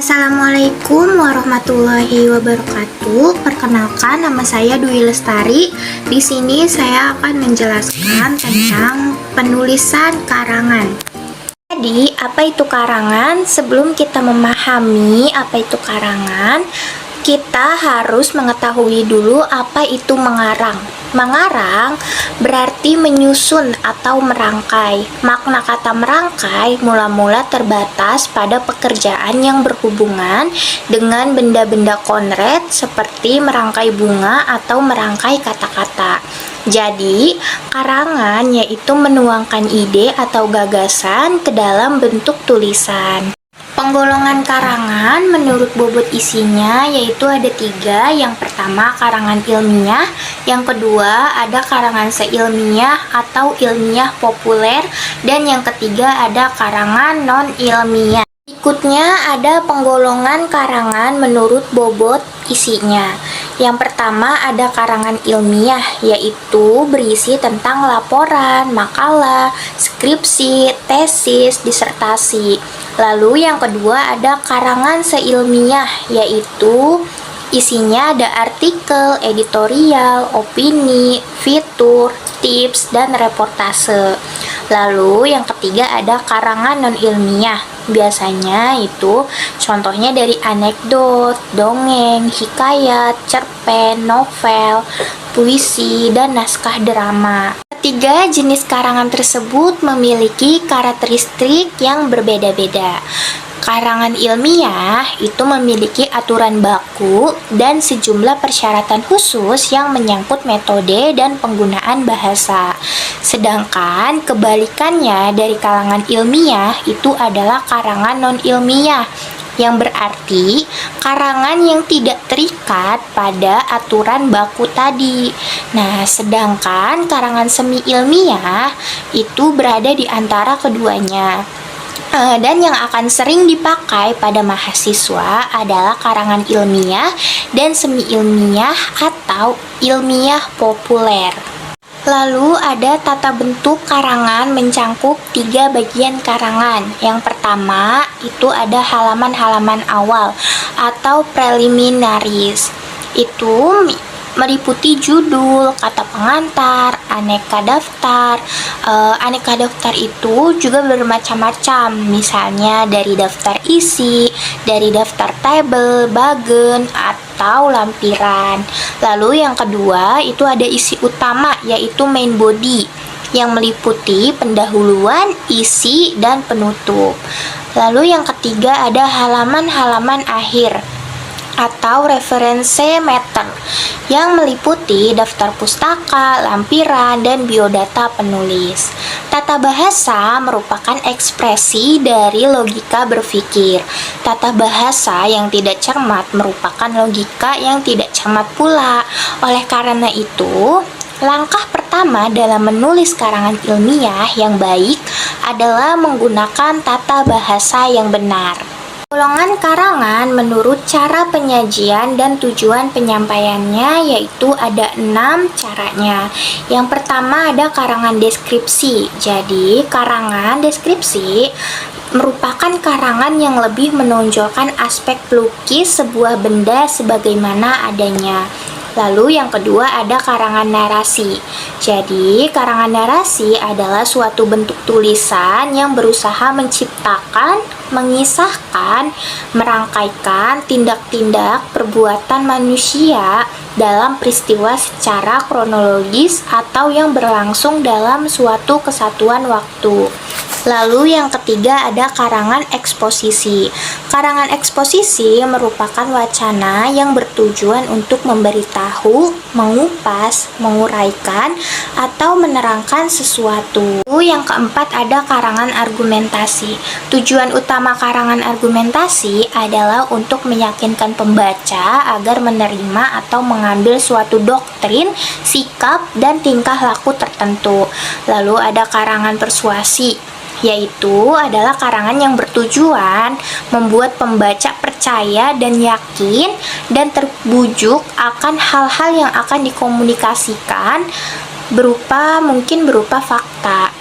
Assalamualaikum warahmatullahi wabarakatuh. Perkenalkan, nama saya Dwi Lestari. Di sini saya akan menjelaskan tentang penulisan karangan. Jadi, apa itu karangan? Sebelum kita memahami apa itu karangan, kita harus mengetahui dulu apa itu mengarang. Mengarang berarti menyusun atau merangkai. Makna kata merangkai mula-mula terbatas pada pekerjaan yang berhubungan dengan benda-benda konkret seperti merangkai bunga atau merangkai kata-kata. Jadi, karangan yaitu menuangkan ide atau gagasan ke dalam bentuk tulisan. Penggolongan karangan menurut bobot isinya yaitu ada 3. Yang pertama karangan ilmiah, yang kedua ada karangan seilmiah atau ilmiah populer, dan yang ketiga ada karangan non-ilmiah. Berikutnya ada penggolongan karangan menurut bobot isinya. Yang pertama ada karangan ilmiah, yaitu berisi tentang laporan, makalah, skripsi, tesis, disertasi. Lalu yang kedua ada karangan seilmiah, yaitu isinya ada artikel, editorial, opini, fitur, tips, dan reportase. Lalu yang ketiga ada karangan non-ilmiah. Biasanya itu contohnya dari anekdot, dongeng, hikayat, cerpen, novel, puisi, dan naskah drama. Ketiga jenis karangan tersebut memiliki karakteristik yang berbeda-beda. Karangan ilmiah itu memiliki aturan baku dan sejumlah persyaratan khusus yang menyangkut metode dan penggunaan bahasa. Sedangkan kebalikannya dari karangan ilmiah itu adalah karangan non-ilmiah, yang berarti karangan yang tidak terikat pada aturan baku tadi. Nah, sedangkan karangan semi ilmiah itu berada di antara keduanya. Dan yang akan sering dipakai pada mahasiswa adalah karangan ilmiah dan semi ilmiah atau ilmiah populer. Lalu ada tata bentuk karangan mencangkup 3 bagian karangan. Yang pertama itu ada halaman-halaman awal atau preliminaries. Itu meliputi judul, kata pengantar, aneka daftar. Aneka daftar itu juga bermacam-macam, misalnya dari daftar isi, dari daftar tabel, bagen, atau lampiran. Lalu yang kedua itu ada isi utama, yaitu main body, yang meliputi pendahuluan, isi, dan penutup. Lalu yang ketiga ada halaman-halaman akhir atau referensi meter, yang meliputi daftar pustaka, lampiran, dan biodata penulis. Tata bahasa merupakan ekspresi dari logika berpikir. Tata bahasa yang tidak cermat merupakan logika yang tidak cermat pula. Oleh karena itu, langkah pertama dalam menulis karangan ilmiah yang baik adalah menggunakan tata bahasa yang benar. Golongan karangan menurut cara penyajian dan tujuan penyampaiannya yaitu ada 6 caranya. Yang pertama ada karangan deskripsi. Jadi, karangan deskripsi merupakan karangan yang lebih menonjolkan aspek pelukis sebuah benda sebagaimana adanya. Lalu yang kedua ada karangan narasi. Jadi, karangan narasi adalah suatu bentuk tulisan yang berusaha menciptakan, mengisahkan, merangkaikan tindak-tindak perbuatan manusia dalam peristiwa secara kronologis atau yang berlangsung dalam suatu kesatuan waktu. Lalu yang ketiga ada karangan eksposisi. Karangan eksposisi merupakan wacana yang bertujuan untuk memberitahu, mengupas, menguraikan, atau menerangkan sesuatu. Yang keempat ada karangan argumentasi. Tujuan utama karangan argumentasi adalah untuk meyakinkan pembaca agar menerima atau mengambil suatu doktrin, sikap, dan tingkah laku tertentu. Lalu ada karangan persuasi, yaitu adalah karangan yang bertujuan membuat pembaca percaya dan yakin dan terbujuk akan hal-hal yang akan dikomunikasikan mungkin berupa fakta.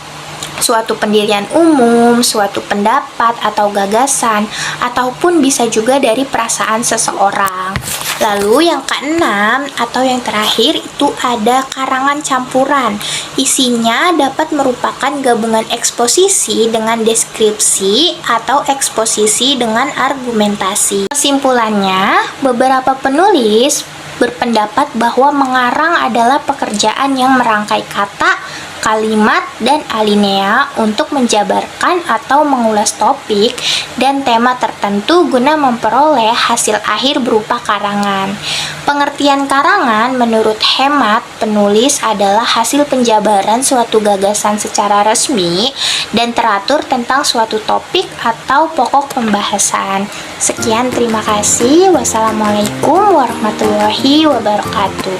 suatu pendirian umum, suatu pendapat atau gagasan, ataupun bisa juga dari perasaan seseorang. Lalu yang keenam atau yang terakhir itu ada karangan campuran. Isinya dapat merupakan gabungan eksposisi dengan deskripsi atau eksposisi dengan argumentasi. Kesimpulannya, beberapa penulis berpendapat bahwa mengarang adalah pekerjaan yang merangkai kata, kalimat, dan alinea untuk menjabarkan atau mengulas topik dan tema tertentu guna memperoleh hasil akhir berupa karangan. Pengertian karangan menurut hemat penulis adalah hasil penjabaran suatu gagasan secara resmi dan teratur tentang suatu topik atau pokok pembahasan. Sekian, terima kasih. Wassalamualaikum warahmatullahi wabarakatuh.